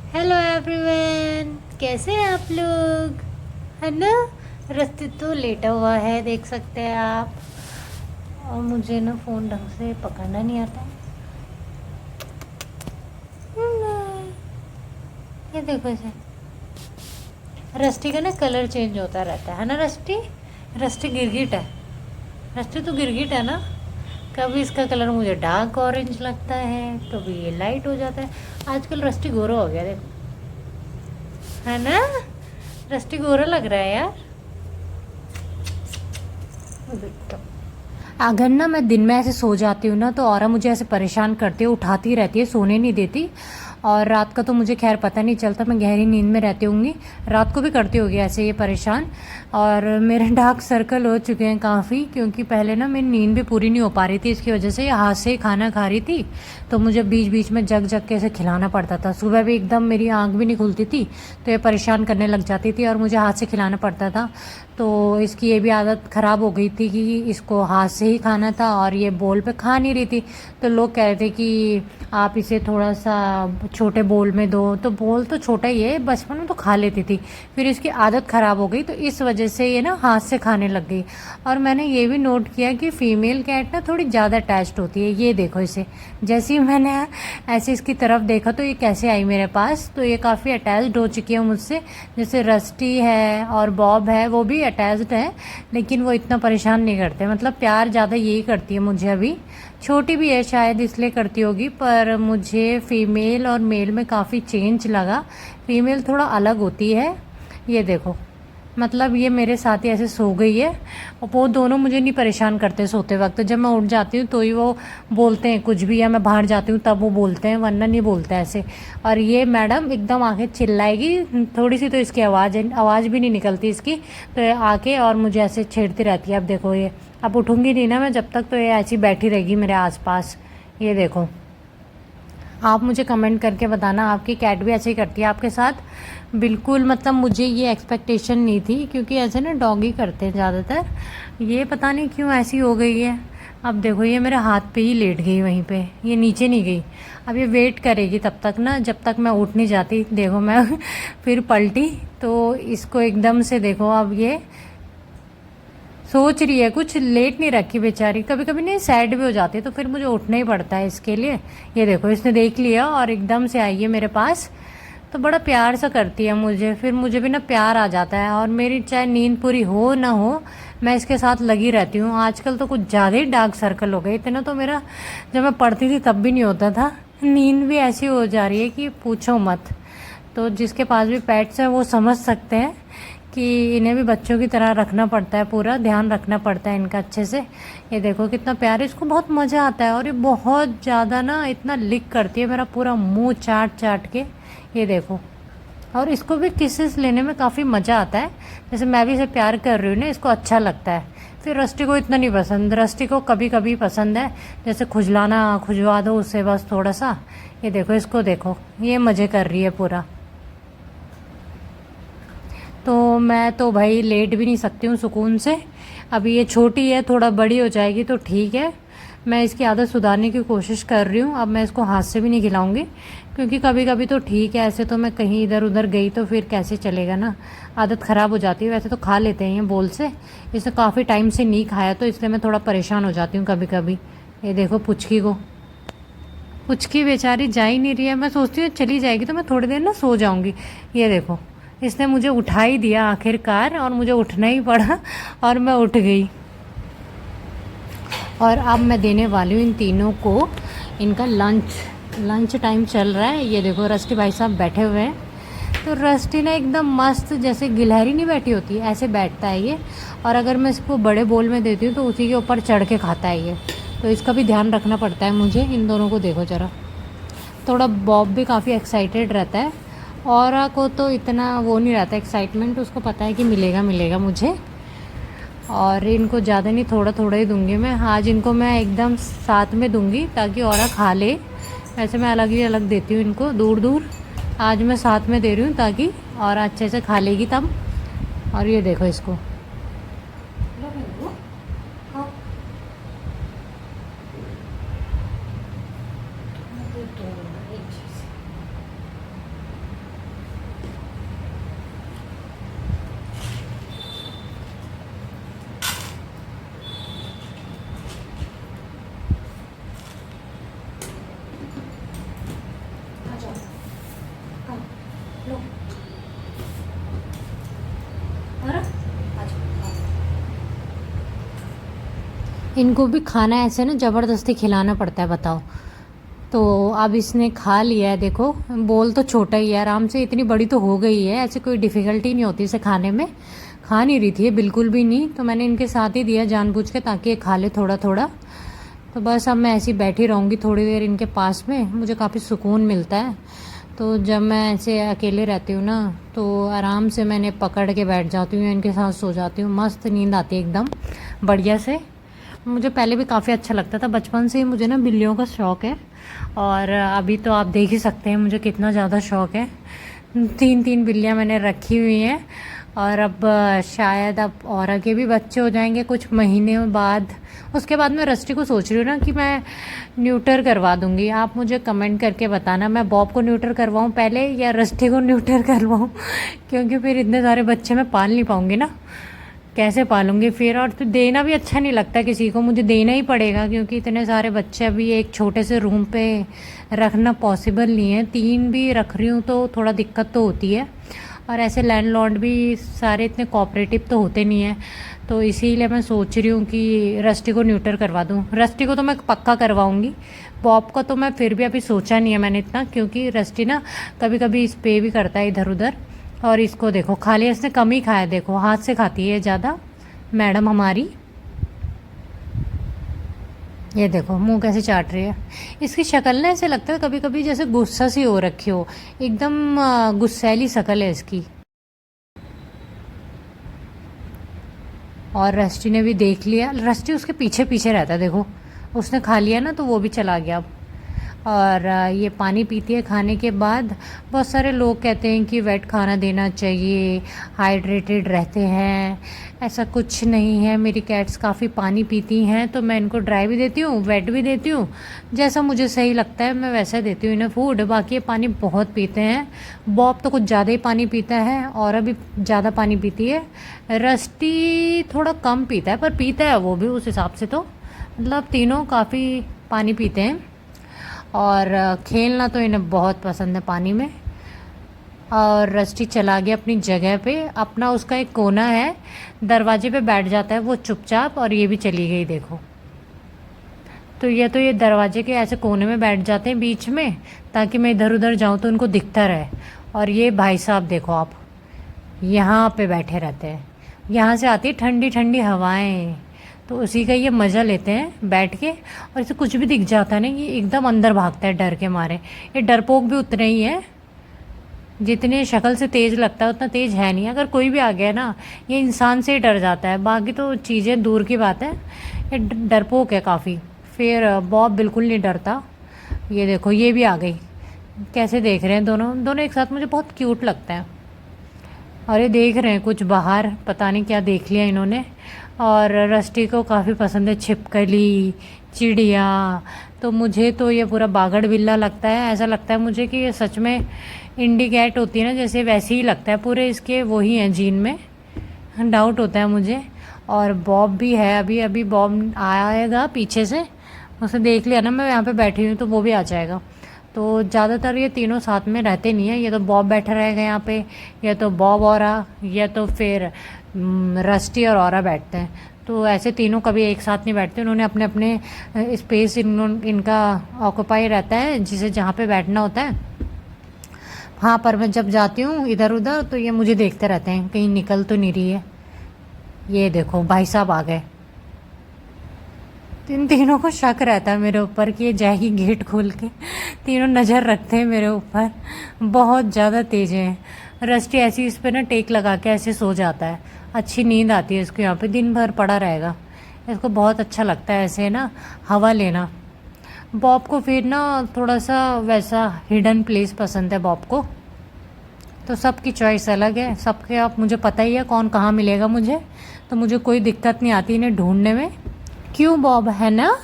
Hello everyone, कैसे हैं आप लोग? है ना। रस्ते तो लेटा हुआ है, देख सकते हैं आप। और मुझे ना फ़ोन ढंग से पकड़ना नहीं आता। ये देखो इसे। रस्टी का ना कलर चेंज होता रहता है ना। रस्टी रस्टी गिरगिट है। रस्टी तो गिरगिट है ना। कभी इसका कलर मुझे डार्क ऑरेंज लगता है, कभी ये लाइट हो जाता है। आजकल रस्टी गोरा हो गया, देखो। है ना। रस्टी गोरा लग रहा है यार। अगर ना मैं दिन में ऐसे सो जाती हूँ ना, तो औरा मुझे ऐसे परेशान करती है, उठाती रहती है, सोने नहीं देती। और रात का तो मुझे खैर पता नहीं चलता, मैं गहरी नींद में रहती होंगी। रात को भी करती होगी ऐसे ये परेशान। और मेरे डार्क सर्कल हो चुके हैं काफ़ी, क्योंकि पहले ना मेरी नींद भी पूरी नहीं हो पा रही थी इसकी वजह से। हाथ से ही खाना खा रही थी, तो मुझे बीच बीच में जग जग के ऐसे खिलाना पड़ता था। सुबह भी एकदम मेरी आँख भी नहीं खुलती थी, तो ये परेशान करने लग जाती थी और मुझे हाथ से खिलाना पड़ता था। तो इसकी ये भी आदत ख़राब हो गई थी कि इसको हाथ से ही खाना था, और ये बोल पे खा नहीं रही थी। तो लोग कह रहे थे कि आप इसे थोड़ा सा छोटे बोल में दो। तो बोल तो छोटा ही है, बचपन में तो खा लेती थी, फिर इसकी आदत ख़राब हो गई, तो इस वजह से ये ना हाथ से खाने लग गई। और मैंने ये भी नोट किया कि फ़ीमेल कैट ना थोड़ी ज़्यादा अटैच्ड होती है। ये देखो इसे, जैसे ही मैंने ऐसे इसकी तरफ देखा तो ये कैसे आई मेरे पास। तो ये काफ़ी अटैच्ड हो चुकी है मुझसे। जैसे रस्टी है और बॉब है, वो भी अटैच्ड है, लेकिन वो इतना परेशान नहीं करते। मतलब प्यार ज़्यादा यही करती है मुझे अभी। छोटी भी है शायद इसलिए करती होगी, पर मुझे फ़ीमेल और मेल में काफ़ी चेंज लगा। फ़ीमेल थोड़ा अलग होती है। ये देखो, मतलब ये मेरे साथ ही ऐसे सो गई है, और वो दोनों मुझे नहीं परेशान करते सोते वक्त। जब मैं उठ जाती हूँ तो ही वो बोलते हैं कुछ भी, या मैं बाहर जाती हूँ तब वो बोलते हैं, वरना नहीं बोलते ऐसे। और ये मैडम एकदम आके चिल्लाएगी थोड़ी सी, तो इसकी आवाज़ भी नहीं निकलती इसकी, तो ये आके और मुझे ऐसे छेड़ती रहती है। अब देखो ये, अब उठूँगी नहीं ना मैं जब तक, तो ये ऐसी बैठी रहेगी मेरे आसपास। ये देखो, आप मुझे कमेंट करके बताना आपकी कैट भी ऐसे ही करती है आपके साथ? बिल्कुल, मतलब मुझे ये एक्सपेक्टेशन नहीं थी, क्योंकि ऐसे ना डॉगी करते हैं ज़्यादातर। ये पता नहीं क्यों ऐसी हो गई है। अब देखो ये मेरे हाथ पे ही लेट गई वहीं पे, ये नीचे नहीं गई। अब ये वेट करेगी तब तक ना, जब तक मैं उठ नहीं जाती। देखो मैं फिर पलटी, तो इसको एकदम से देखो, अब ये सोच रही है कुछ, लेट नहीं रखी बेचारी। कभी कभी नहीं सैड भी हो जाती है, तो फिर मुझे उठना ही पड़ता है इसके लिए। ये देखो इसने देख लिया और एकदम से आई है मेरे पास। तो बड़ा प्यार सा करती है मुझे, फिर मुझे भी ना प्यार आ जाता है। और मेरी चाहे नींद पूरी हो ना हो, मैं इसके साथ लगी रहती हूँ। आजकल तो कुछ ज़्यादा ही डार्क सर्कल हो गए। इतना तो मेरा जब मैं पढ़ती थी तब भी नहीं होता था। नींद भी ऐसी हो जा रही है कि पूछो मत। तो जिसके पास भी पेट्स हैं वो समझ सकते हैं कि इन्हें भी बच्चों की तरह रखना पड़ता है, पूरा ध्यान रखना पड़ता है इनका अच्छे से। ये देखो कितना प्यार है, इसको बहुत मज़ा आता है। और ये बहुत ज़्यादा ना इतना लिक करती है मेरा पूरा मुंह चाट चाट के। ये देखो, और इसको भी किसेस लेने में काफ़ी मज़ा आता है। जैसे मैं भी इसे प्यार कर रही हूँ ना, इसको अच्छा लगता है। फिर रस्टी को इतना नहीं पसंद, रस्टी को कभी कभी पसंद है, जैसे खुजलाना खुजवा दो उससे बस थोड़ा सा। ये देखो इसको, देखो ये मज़े कर रही है पूरा। तो मैं तो भाई लेट भी नहीं सकती हूँ सुकून से। अभी ये छोटी है, थोड़ा बड़ी हो जाएगी तो ठीक है। मैं इसकी आदत सुधारने की कोशिश कर रही हूँ। अब मैं इसको हाथ से भी नहीं खिलाऊंगी, क्योंकि कभी कभी तो ठीक है, ऐसे तो मैं कहीं इधर उधर गई तो फिर कैसे चलेगा ना, आदत ख़राब हो जाती है। वैसे तो खा लेते हैं ये बोल से, इसे काफ़ी टाइम से नहीं खाया, तो इसलिए मैं थोड़ा परेशान हो जाती हूँ कभी कभी। ये देखो पुचकी को, पुचकी बेचारी जा ही नहीं रही है। मैं सोचती हूँ चली जाएगी तो मैं थोड़ी देर ना सो जाऊँगी। ये देखो, इसने मुझे उठा ही दिया आखिरकार, और मुझे उठना ही पड़ा और मैं उठ गई। और अब मैं देने वाली हूँ इन तीनों को इनका लंच। लंच टाइम चल रहा है। ये देखो रस्टी भाई साहब बैठे हुए हैं। तो रस्टी ना एकदम मस्त, जैसे गिलहरी नहीं बैठी होती ऐसे बैठता है ये। और अगर मैं इसको बड़े बोल में देती हूँ तो उसी के ऊपर चढ़ के खाता है ये। तो इसका भी ध्यान रखना पड़ता है मुझे। इन दोनों को देखो ज़रा, थोड़ा बॉब भी काफ़ी एक्साइटेड रहता है। औरा को तो इतना वो नहीं रहता एक्साइटमेंट, उसको पता है कि मिलेगा मिलेगा मुझे। और इनको ज़्यादा नहीं, थोड़ा थोड़ा ही दूंगी मैं आज। इनको मैं एकदम साथ में दूंगी ताकि औरा खा ले। वैसे मैं अलग ही अलग देती हूँ इनको, दूर दूर। आज मैं साथ में दे रही हूँ ताकि और अच्छे से खा लेगी तब। और ये देखो इसको, लो और इनको भी खाना ऐसे ना ज़बरदस्ती खिलाना पड़ता है, बताओ। तो अब इसने खा लिया है, देखो। बोल तो छोटा ही है, आराम से इतनी बड़ी तो हो गई है, ऐसे कोई डिफ़िकल्टी नहीं होती इसे खाने में। खा नहीं रही थी ये बिल्कुल भी नहीं, तो मैंने इनके साथ ही दिया जानबूझ के, ताकि ये खा ले थोड़ा थोड़ा। तो बस अब मैं ऐसी बैठी रहूँगी थोड़ी देर इनके पास में, मुझे काफ़ी सुकून मिलता है। तो जब मैं ऐसे अकेले रहती हूँ ना, तो आराम से मैंने पकड़ के बैठ जाती हूँ, इनके साथ सो जाती हूँ, मस्त नींद आती है एकदम बढ़िया से। मुझे पहले भी काफ़ी अच्छा लगता था, बचपन से ही मुझे ना बिल्लियों का शौक़ है। और अभी तो आप देख ही सकते हैं मुझे कितना ज़्यादा शौक़ है। 3-3 बिल्लियाँ मैंने रखी हुई हैं। और अब शायद अब और आगे भी बच्चे हो जाएंगे कुछ महीने बाद। उसके बाद मैं रस्टी को सोच रही हूँ ना कि मैं न्यूटर करवा दूँगी। आप मुझे कमेंट करके बताना, मैं बॉब को न्यूटर करवाऊँ पहले या रस्टी को न्यूटर करवाऊँ क्योंकि फिर इतने सारे बच्चे मैं पाल नहीं पाऊँगी ना, कैसे पालूंगी फिर। और तो देना भी अच्छा नहीं लगता किसी को, मुझे देना ही पड़ेगा क्योंकि इतने सारे बच्चे अभी एक छोटे से रूम पे रखना पॉसिबल नहीं है। 3 भी रख रही हूँ तो थोड़ा दिक्कत तो होती है। और ऐसे लैंडलॉर्ड भी सारे इतने कोऑपरेटिव तो होते नहीं हैं, तो इसीलिए मैं सोच रही हूँ कि रस्टी को न्यूटर करवा दूँ। रस्टी को तो मैं पक्का करवाऊँगी, बॉब का तो मैं फिर भी अभी सोचा नहीं है मैंने इतना, क्योंकि रस्टी ना कभी कभी इस पे भी करता है इधर उधर। और इसको देखो, खा लिया इसने, कम ही खाया, देखो हाथ से खाती है ज़्यादा मैडम हमारी। ये देखो मुंह कैसे चाट रही है। इसकी शक्ल ना ऐसे लगता है कभी कभी जैसे गुस्सा सी हो रखी हो, एकदम गुस्सैली शक्ल है इसकी। और रस्टी ने भी देख लिया, रस्टी उसके पीछे पीछे रहता है, देखो उसने खा लिया ना तो वो भी चला गया अब। और ये पानी पीती है खाने के बाद। बहुत सारे लोग कहते हैं कि वेट खाना देना चाहिए, हाइड्रेटेड रहते हैं। ऐसा कुछ नहीं है, मेरी कैट्स काफ़ी पानी पीती हैं, तो मैं इनको ड्राई भी देती हूँ, वेट भी देती हूँ, जैसा मुझे सही लगता है मैं वैसा देती हूँ इन्हें फूड। बाकी ये पानी बहुत पीते हैं। बॉब तो कुछ ज़्यादा ही पानी पीता है, और अभी ज़्यादा पानी पीती है। रस्टी थोड़ा कम पीता है, पर पीता है वो भी उस हिसाब से, तो मतलब तीनों काफ़ी पानी पीते हैं। और खेलना तो इन्हें बहुत पसंद है पानी में। और रस्टी चला गया अपनी जगह पे, अपना उसका एक कोना है, दरवाजे पे बैठ जाता है वो चुपचाप। और ये भी चली गई, देखो। तो ये दरवाजे के ऐसे कोने में बैठ जाते हैं बीच में, ताकि मैं इधर उधर जाऊँ तो उनको दिखता रहे। और ये भाई साहब देखो आप, यहाँ पे बैठे रहते हैं, यहाँ से आती है ठंडी ठंडी हवाएं, तो उसी का ये मज़ा लेते हैं बैठ के। और इसे कुछ भी दिख जाता है ना, ये एकदम अंदर भागता है डर के मारे। ये डरपोक भी उतने ही है, जितने शक्ल से तेज़ लगता है उतना तेज़ है नहीं। अगर कोई भी आ गया ना, ये इंसान से ही डर जाता है, बाकी तो चीज़ें दूर की बात है। ये डरपोक है काफ़ी। फिर बॉब बिल्कुल नहीं डरता। ये देखो ये भी आ गई, कैसे देख रहे हैं दोनों दोनों एक साथ, मुझे बहुत क्यूट लगता है। और ये देख रहे हैं कुछ बाहर, पता नहीं क्या देख लिया इन्होंने। और रस्टी को काफ़ी पसंद है छिपकली, चिड़िया। तो मुझे तो ये पूरा बागड़ बिल्ला लगता है, ऐसा लगता है मुझे कि ये सच में इंडी कैट होती है ना, जैसे वैसे ही लगता है, पूरे इसके वही हैं जीन में, डाउट होता है मुझे। और बॉब भी है, अभी अभी बॉब आएगा पीछे से, उसे देख लिया ना मैं यहाँ पे बैठी हुई तो वो भी आ जाएगा। तो ज़्यादातर ये तीनों साथ में रहते नहीं हैं, ये तो बॉब बैठा रहेगा यहाँ पे, या तो बॉब औरा, या तो फिर रस्टी और औरा बैठते हैं। तो ऐसे तीनों कभी एक साथ नहीं बैठते, उन्होंने अपने अपने स्पेस इनका ऑक्यूपाई रहता है, जिसे जहाँ पे बैठना होता है। हाँ, पर मैं जब जाती हूँ इधर उधर तो ये मुझे देखते रहते हैं कहीं निकल तो नहीं रही है। ये देखो भाई साहब आ गए। इन तीनों को शक रहता है मेरे ऊपर कि ये जाएगी गेट खोल के, तीनों नज़र रखते हैं मेरे ऊपर, बहुत ज़्यादा तेज हैं। रस्टी ऐसी इस पर ना टेक लगा के ऐसे सो जाता है, अच्छी नींद आती है इसको, यहाँ पे दिन भर पड़ा रहेगा, इसको बहुत अच्छा लगता है ऐसे ना हवा लेना। बॉब को फिर ना थोड़ा सा वैसा हिडन प्लेस पसंद है बॉब को। तो सबकी चॉइस अलग है, सबके आप मुझे पता ही है कौन कहाँ मिलेगा मुझे, तो मुझे कोई दिक्कत नहीं आती इन्हें ढूंढने में। क्यों बॉब, है ना?